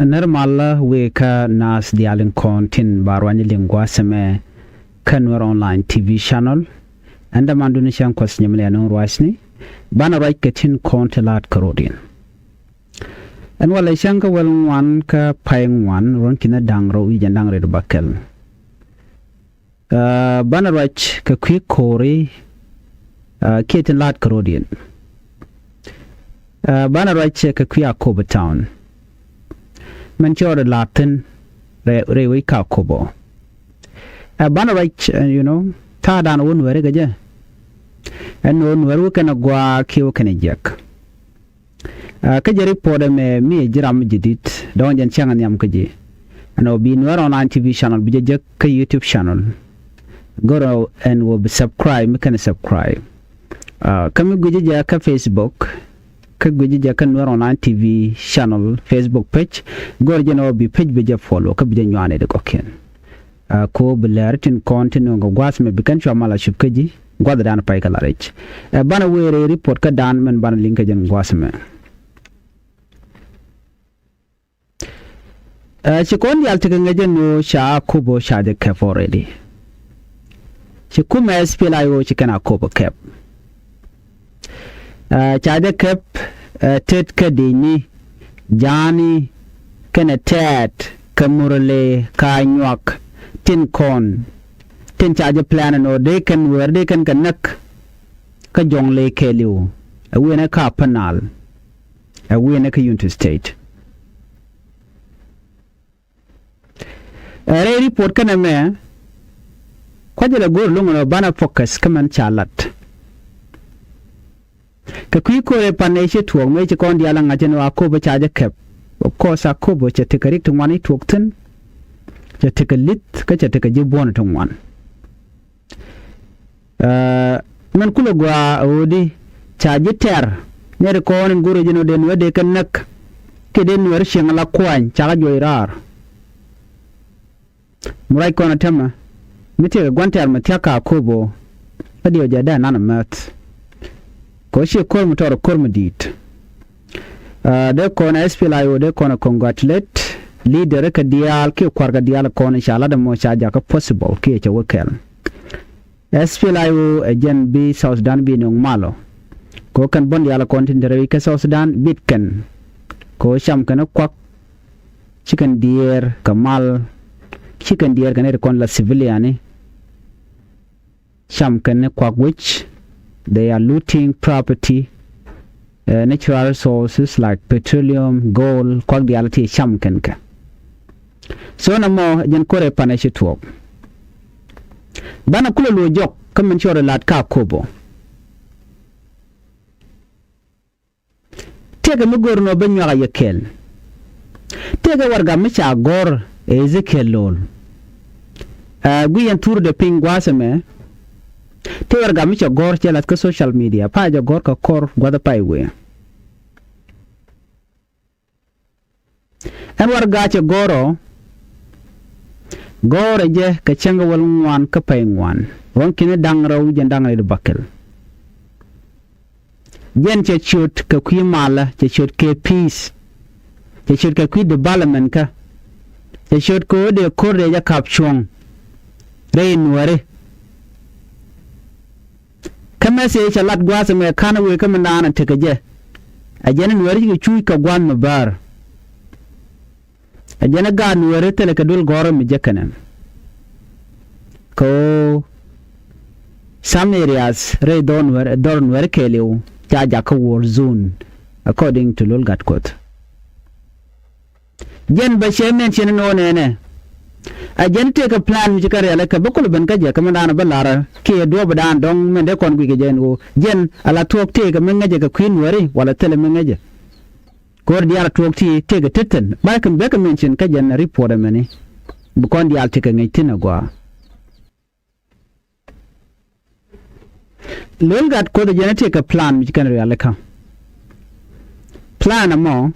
Normal weka nas dialin kontin barwani lingwa seme Nuer online TV channel anda manduni shan kwasnyemle anon rwasni bana right ketin kontelat karodin en wala shanga wan ka paying wan ron kina dangro wi jandangre do bakel bana right ka kwi kori ketin lat karodin bana right ka kwi akoba town man chore latin re wi ka kobo bana right ta dan won were gaje en won were kana gwa kiwo kana jek ka jeri poda me mi jiram jidit don jan changan yam kaje ano bi Nuer online TV channel bi jek ka YouTube channel go and will subscribe me kana subscribe kami guje ja ka Facebook ka guje ja ka Nuer online TV channel Facebook page go jeno bi page bi je follow ka bi je nyane de ko ken ko bilaritin kontin ngo gwasme bikan chamala shipkaji gwada dan pay kala rech bana were report ka dan men bana linka jen gwasme chikondi altika ngajen no sha kubo sha de kef already chikuma spela yo chikana kubo kep cha de kep tet kadini jani kana tet kamurale kanywak tin kon tin charge plan no they can where they can connect ka jongle keliu awe na ka panal awe na ka unit state re report kana me kwajela gor lungo bana focus kaman chalat ka kwiko e paneshe tuo me che kon diala ngajen wa ko ba charge cap of course akobo che tekarik to mani tuokten cha tekalit ka cha tekaje bona to wan man kulo gwa odi cha jiter ne ko on guru jino den wede kan nak ke den wer shengala kwan cha joirar murai kona tema mite gwantar mataka kobo adio jada nana mat ko she kor motor kor medit de kona SPLIO de kona congratulate leader ka dial ke kwarga dial kona inshallah da mo cha ka possible ke cha wakel SPLIO agen bi South Sudan bi nong malo ko kan bon dial kontin dere ka South Sudan bitken ko sham kana kwak chicken deer kamal chicken deer kana kon la civilian sham kana kwak which they are looting property natural resources like petroleum, gold, kwak dialati sham kanka. So na mo jen kore paneshe tuok. Bana kule lo jok kamen chore lat ka kobo. Tega mugor no benyo yekel. Tega warga micha gor Ezekiel lol. Guyen tour de pingwaseme. Te warga micha gor chelat ka social media pa ja gor ka kor gwada paiwe. En warga che goro je ka chenga wal ngwan ka pay ngwan won kine dangraw je dangra de bakel jen che chut ka kwi mala che chut ke peace che chut ka kwi development ka che chut ko de korde ja kapchong re Nuere kama se chalat gwasa me kana we kama nana tekaje ajena Nuere ki chui ka gwan mabar ajana ga Nuere tele ka dul goro mi jekana ko some areas re don Nuere keliu jaja ka war zone according to lol gatkot jen ba shemen chen no nene ajen te ka plan mi jikare ala ka bokol ben ka je ka mandana balara ke do badan dong men de kon gige jen go jen ala tok te ka men ngaje ka queen Nuere wala tele men ngaje kor diara tok te ga tetten ba kan be ka mention ka jen report meni bu kon dial te ka ngai tina gwa lol gat ko de jen te ka plan mi jikare ala ka plan amo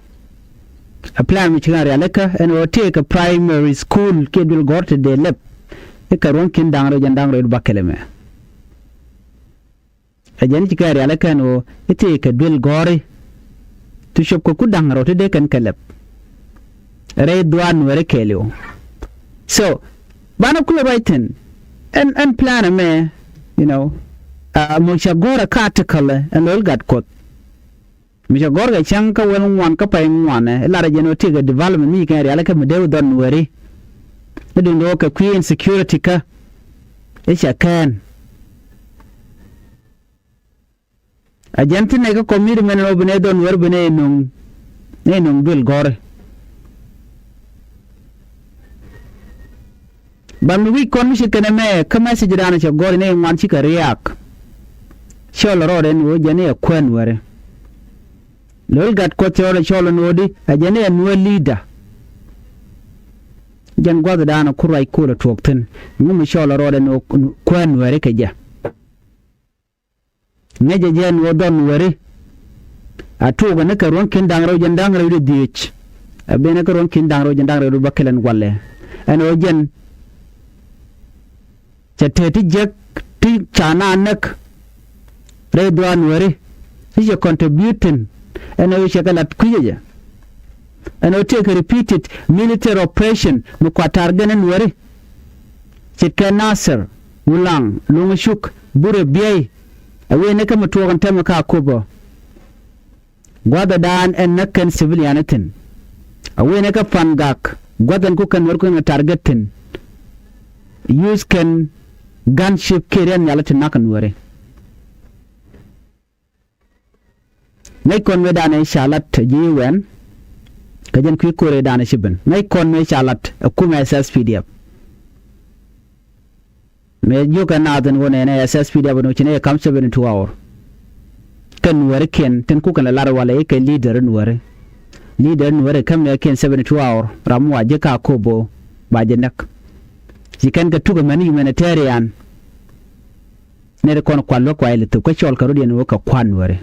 a plan mi chigari aleka en o take a primary school kedul gorte de lep e karon kin dangro jandangro du bakeleme a jani chigari aleka no ite ka dul gore tu shop ko kudangro te de kan kelep re duan were kelio so bana kula writing and plan me you know mo shagora katakale and lol gat kot mi shagora chanka wel wan ka pay wan la ra jeno tiga development mi kan reala ka medew don were edin do ka queen security ka isha kan Argentina ka komir men no bene don wer bene nung bil gore bam wi kon mi shikene me kama se jirana che gore ne wan chika riak shol roden wo jene kwen were lol gat ko tore shol nodi ajene no leader jan gwada dana kurai kula tokten ngum shol roden kwen were ke ja neje jen wo don were atuga ne ka ron kin dangro jen dangro de dich abene ka ron kin dangro jen dangro bakelen walle eno jen chateti jek ti chana nak re duan were is contributing eno shakalat kuyeje eno take repeated military operation mu kwatar ganen were chitka nasser ulang lungshuk bure biyai awe ne kama tuwan tamaka kubo gwada dan en nakan civilianatin awe ne ka fangak gwadan kukan warkun targetin use can gunship keren yalatin nakan ware nay kon me dane shalat jiwen kajen ku kore dane shibin nay kon me shalat kuma SSPDF me joka nadan wona ne SSPDF no chine kam 72 hour kan ware ken ten ku kan lar wala ke leader nuware kam ne ken 72 hour ramu waje ka kobo baje nak jikan ga tuga mani humanitarian ne da kon kwallo kwa ile to ko chol ka rodi ne ka kwan ware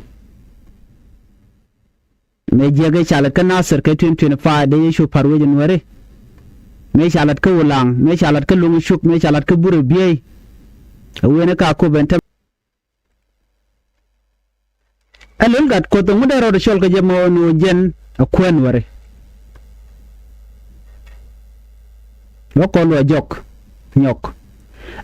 me jege chala kan nasir ka 2025 da yesho parweje nuware me chalat ka wulang me chalat ka lungu shuk me chalat ka buru biyai wene ka ko benta alul gat ko to mudaro do shol ka jemo no jen akwen ware lokolo jok nyok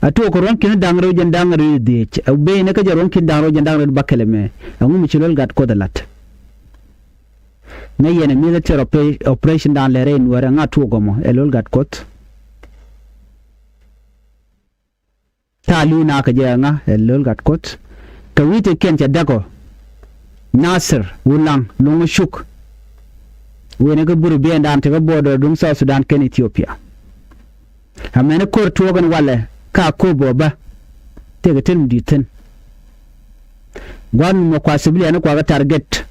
atu ko ron kin dangro jen dangro de be ne ka jaron kin dangro jen dangro bakele me ngum ci lol gat ko dalat ne yene military operation dan le rein wara ngatu gomo elol gat kot talu na ka je nga elol gat kot ka wite ken ta dago nasir wulang lungu shuk wene ka buru be ndan ta bodo dum South Sudan ken Ethiopia amene kor togan wala ka ko boba te ga tin ditin gwan mo kwa sibili na kwa ga target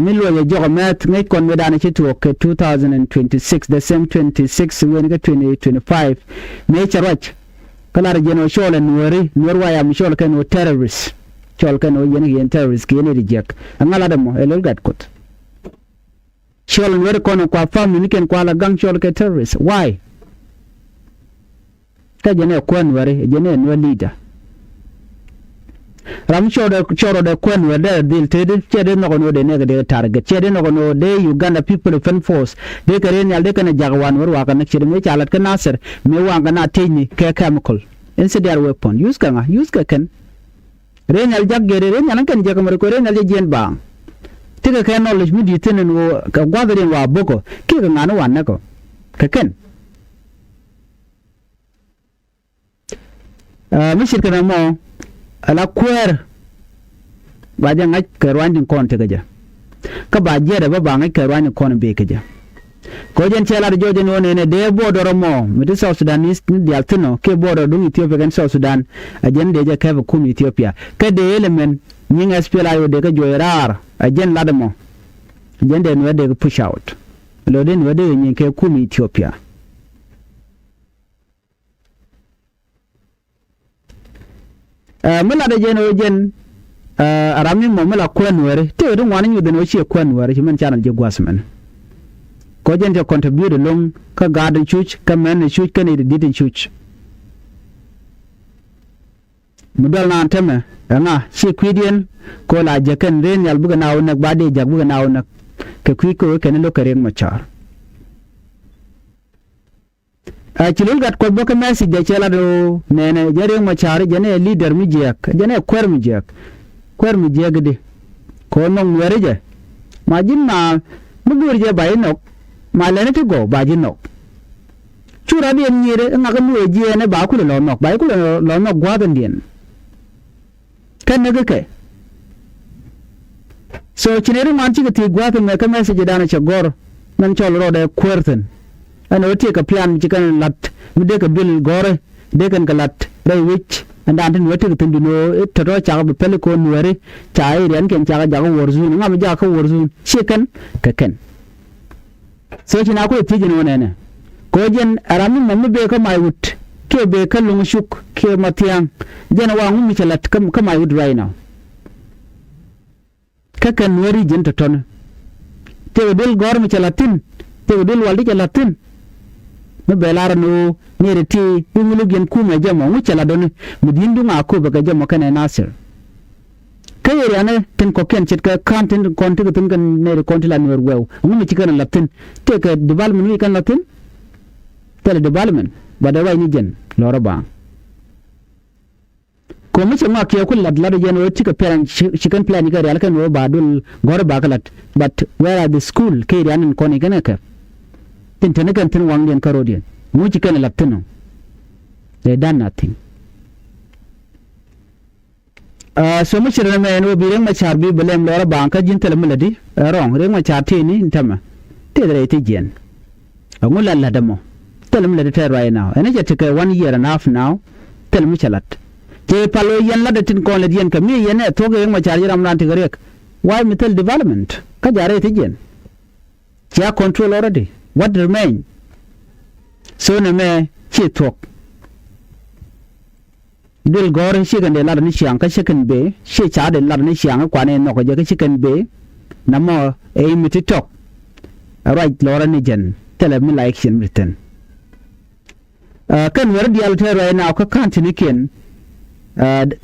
millo ya jogo met ngai kon me dana ci to ke 2026 the same 26 when ga 2025 me charach kala ra jeno sholen nuer waya mi shol kan terrorist chol kan o yen terrorist ke ne reject angala damo elol gat kot shol nuer kono kwa family ken kwa la gang shol ke terrorist why ka jene kwa nuer jene no leader ram choro de kwen we de dil tede chede no no de ne de target chede no no de Uganda people defense force de kare nyal de kana jagwan war wa kana chede me chalat kana nasir me wanga na teyni ke chemical incendiary weapon use ka kan re nyal jaggere re nyal kan jagamar ko re nyal jen ba tiga ka knowledge mi di tenen wo ka gwadere wa boko ke ga ngano wanna ko ka ken mi shirkana mo ala kwer ba jan ai karwanin kon ta gaja ka ba je da ba ngai karwanin kon be gaja ko jen chela do jojen woni ne de bodo mo mi de South Sudanese ni di altino ke bodo dum Ethiopia gan South Sudan ajen de je ka ba kum Ethiopia ka de element nyin SPLA yo de ka joirar ajen ladamo ajen de no de push out lo de no de nyin ke kum Ethiopia mala da jeno jen arami mo mala kwanware te do ngwana nyu de no chi kwanware chi men channel je gwasmen ko jen te contribute long ka garden chuch ka men chuch ka ne didin chuch mudal na anteme nga chi kwidien ko la je kan ren yal buga nawo nak bade jag buga nawo nak ka kwi ko ke ne lo ka riek machar a chilul gat ko boka message de chela do nene riek machar jene leader mi jek jene kwer mi jek de ko no Nuer je ma jin ma mugur je bai nok ma lene ti go ba jin nok chura bien nyire nga ka nuwe je ne ba ku lo nok ba ku lo nok gwa den dien kan ne ke so chinere man chi ti gwa me ka message dana che gor nan chol ro de kwerten ano ti ka plan chi kan lat mi de ka bil gore de kan ka lat rai wich andan tin wote tin dino to ro cha ba pel ko Nuer cha ai ren ken cha ga worzu nga ma ja ka worzu chi kan ka ken so china ko ti jino ne ko jen aramin mamu be ka mai wut ke be ka lungu shuk ke matiang jen wa ngu mi chalat ka mai wut right now ka kan Nuer jen to ton te dul gor mi chalatin te dul waldi chalatin me belar no ni ti ngulu gen ku me jama ngu chaladon mu dindu nga ko ba ga jama kana nasir kayere ane tin ko ken chit ka content content tin kan ne content la Nuer wew ngu mi chikana latin te ka development wi kan latin tele development ba da way ni jen loro ba ko mu chama ke ku lad lad jen o tika parent chicken plan ga real kan o ba dul gor ba kalat but where are the school kayere ane ko ni kana ka tin tin kan tin wang den karo den mu chikana latin they done nothing so mu shirna me no bi reng ma char bi belem loro ba ka jin tele muladi rong reng ma char te ni ntama te dare te jen ngula la damo tell me let it right now and I take 1 year and a half now tell me chalat te palo yen la tin ko le yen ka mi yen to ge ma charge ram ran te grek why me tell development ka jare te jen ya control already what remain so ne me chi tok dil gore shi gande la ni shiang ka chicken be shi cha de la ni shiang kwa ne no ko je ka chicken be namo e mi ti tok right lora ni jen tell me like action written kan wer dial te right now ka kantin ken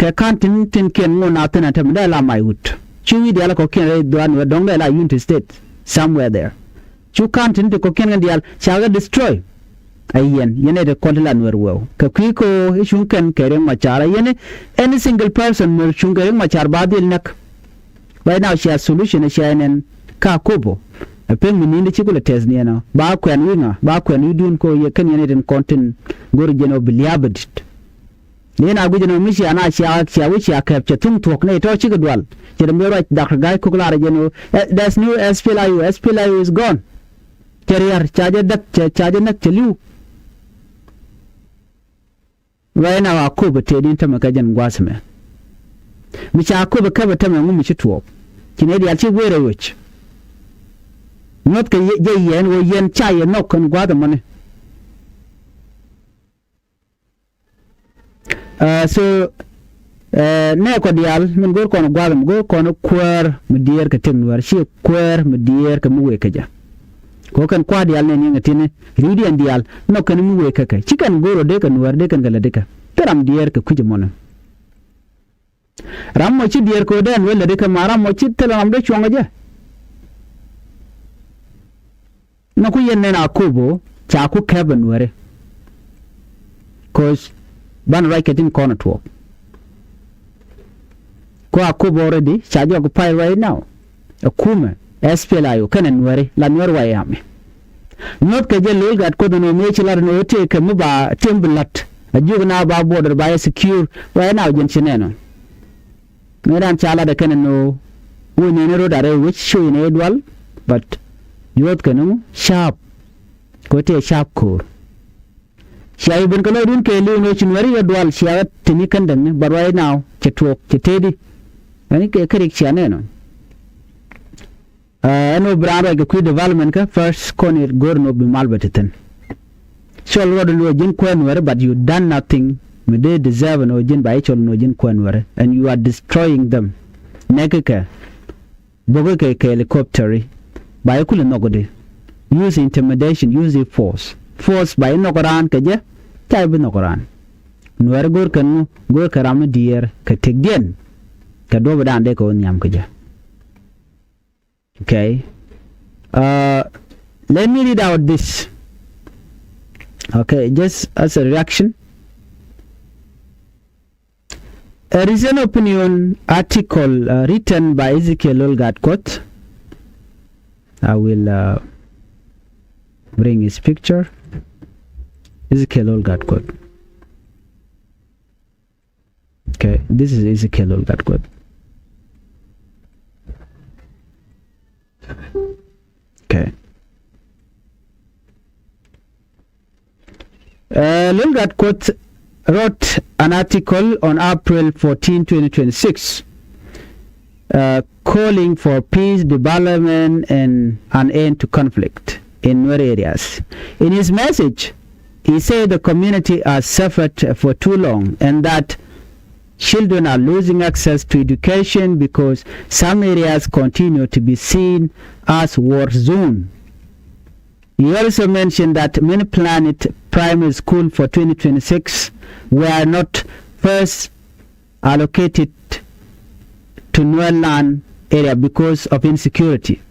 ka kantin tin ken mo na tana tam da la mai wut chu dial ko ken re do an dong da la United States somewhere there chu kantin ko ken dial chaga destroy ayen yene de kontilan wer wo ka kiko ishun kan kere machara yene any single person mer chun kere machar badil nak right now she has solution she enen ka kobo pen mi ni chikula test ni na ba kwen winga ba kwen yudun ko ye kan yene den kontin gor jeno biliabadit ni na gujeno mi shi ana sha wuci aka tum tok ne to chiga dwal jere mi right dakar gay ko klara jeno that's new SPLIU is gone career charge nak chelu right now akoba te din ta makajan gwasme mi cha akoba kaba ta mu mi ci tuwo kine da ci were wuci not ka yen wo yen cha yen no kan gwada mane so ne ko dial min gor kono gwada go kono kwer mi dier ka tem war shi kwer mi dier ka mu we ka ja ko kan kwa dial ne nga tine rudi an dial no kan mu we ka cikan goro de kan war de kan gala de ka taram dier ka kuje mona ram mo ci dier ko den wala de ka maram mo ci telam de chonga ja no ku yen na kubo cha ku keben ware cause ban right ketin corner to ko akubo already cha jo ku pai right now akuma SPLIU kanan ware la Nuer wa yame not ka je lol gat ko no me chilar no te ka mu ba temblat ajugna ba border ba secure wa na jen chineno me dan chala da kanan no woni ne ro dare which show ne dwal but yot kanu sharp ko te sharp ko shay ben ko dun ke le no chin wari dwal shay tini kan dan but right now che tok che tedi ani ke krik chane no ano brando ga ku development ka first corner gorno bi malbeten so road no jin kwenware but you done nothing me they deserve no jin by chol no jin kwenware and you are destroying them nekaka bogo ke helicopter by kul nogode use intimidation use force by nogoran ka je tay bi nogoran nuer gor kan gor karam dier ka tegden ka do badan de ko nyam ka je okay Let me read out this. Okay, just as a reaction. A recent opinion article written by Ezekiel Olgatkot. I will bring his picture. Ezekiel Olgatkot. Okay, this is Ezekiel Olgatkot. Okay. Olgatkot wrote an article on April 14, 2026, calling for peace, development, and an end to conflict in Nuer areas. In his message, he said the community has suffered for too long and that children are losing access to education because some areas continue to be seen as war zones. He also mentioned that many planned primary schools for 2026 were not first allocated to Nuer land area because of insecurity.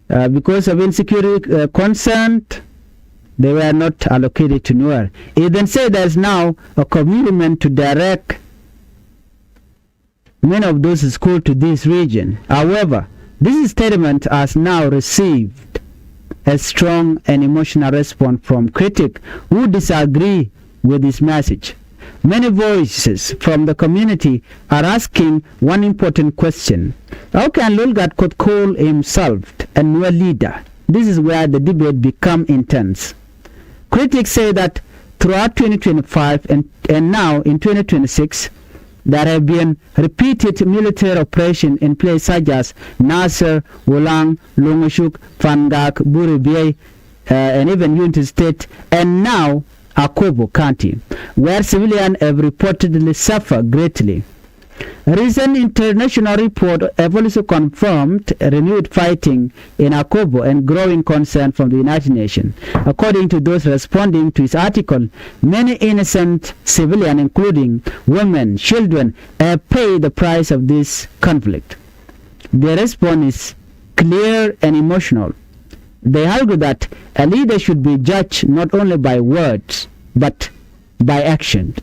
Because of insecurity concern, they were not allocated to Nuer. He then said there is now a commitment to direct many of those schools to this region. However, this statement has now received a strong and emotional response from critics who disagree with this message. Many voices from the community are asking one important question. How can Olgatkot call himself a Nuer leader? This is where the debate becomes intense. Critics say that throughout 2025 and now in 2026, there have been repeated military operations in places such as Nasser, Wulang, Longashuk, Fangak, Buribie, and even Unity State, and now Akobo County, where civilians have reportedly suffered greatly. A recent international report have also confirmed renewed fighting in Akobo and growing concern from the United Nations. According to those responding to his article, many innocent civilians, including women, children, have paid the price of this conflict. Their response is clear and emotional. They argue that a leader should be judged not only by words, but by action.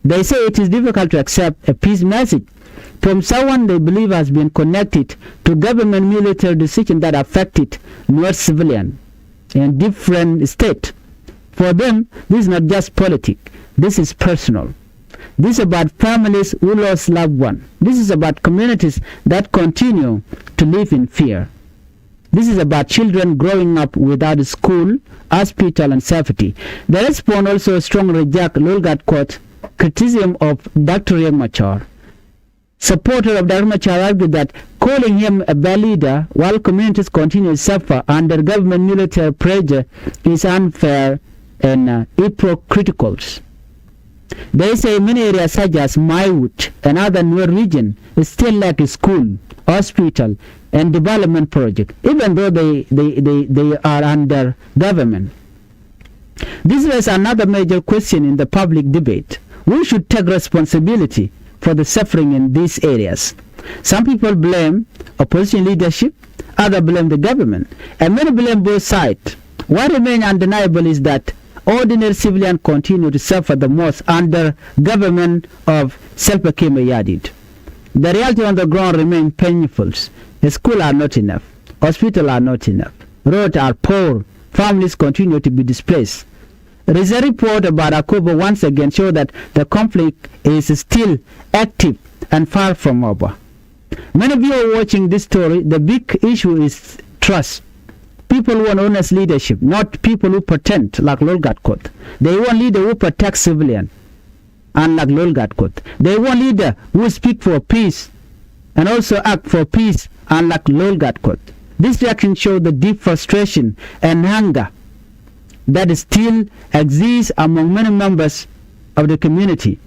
They say it is difficult to accept a peace message from someone they believe has been connected to government military decisions that affected Nuer civilians in different states. For them, this is not just politics. This is personal. This is about families who lost loved ones. This is about communities that continue to live in fear. This is about children growing up without school, hospital, and safety. The response also strongly rejects Olgatkot's criticism of Dr. Riek Machar. Supporters of Dr. Machar argue that calling him a bad leader while communities continue to suffer under government military pressure is unfair and hypocritical. They say many areas such as Maiwut and other Nuer regions still lack a school, hospital, and development project, even though they are under government. This is another major question in the public debate. Who should take responsibility for the suffering in these areas? Some people blame opposition leadership, others blame the government, and many blame both sides. What remains undeniable is that ordinary civilians continue to suffer the most under government of Salva Kiir Mayardit. The reality on the ground remains painful. Schools are not enough, hospitals are not enough, roads are poor, families continue to be displaced. There is a report about Akobo once again show that the conflict is still active and far from over. Many of you are watching this story. The big issue is trust. People want honest leadership, not people who pretend like Olgatkot. They want leader who protect civilians, unlike Olgatkot. They want leader who speak for peace and also act for peace, unlike Olgatkot. This reaction shows the deep frustration and anger that still exists among many members of the community.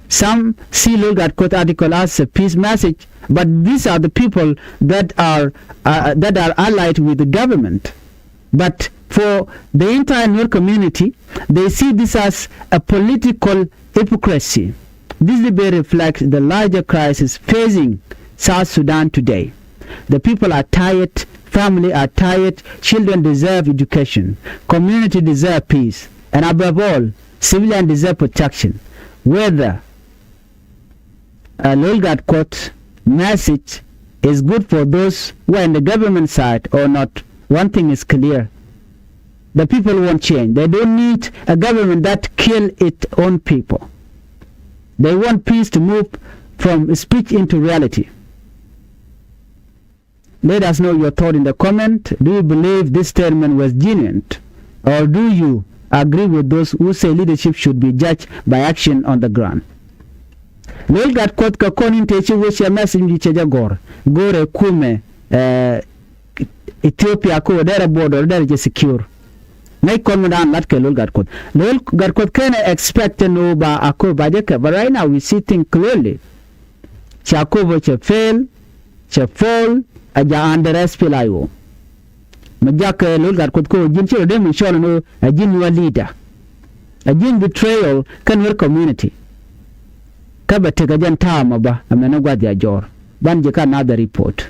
Some see Olgatkot article as a peace message, but these are the people that are allied with the government. But for the entire Nuer community, they see this as a political hypocrisy. This debate reflects the larger crisis facing South Sudan today. The people are tired Family are tired, children deserve education, community deserve peace, and above all, civilian deserve protection. Whether a Lolgard quote message is good for those who are in the government side or not, one thing is clear. The people won't change. They don't need a government that kill its own people. They want peace to move from speech into reality. Let us know your thought in the comment. Do you believe this statement was genuine? Or do you agree with those who say leadership should be judged by action on the ground? Lol gat kot ka konin te chi wisha message di cheja gore kume Ethiopia ko dera border dera je secure. Nay kon dan lat ke lol gat kot can expect no ba ako ba de but right now we see things clearly. Chakobo che fail, che fall, aja under SPLIO. Majak lol gat kot ko jin chi dem show no a jin your leader. A jin betrayal can your community. Kaba tega jan tama ba amena gwa dia jor ban je ka another report.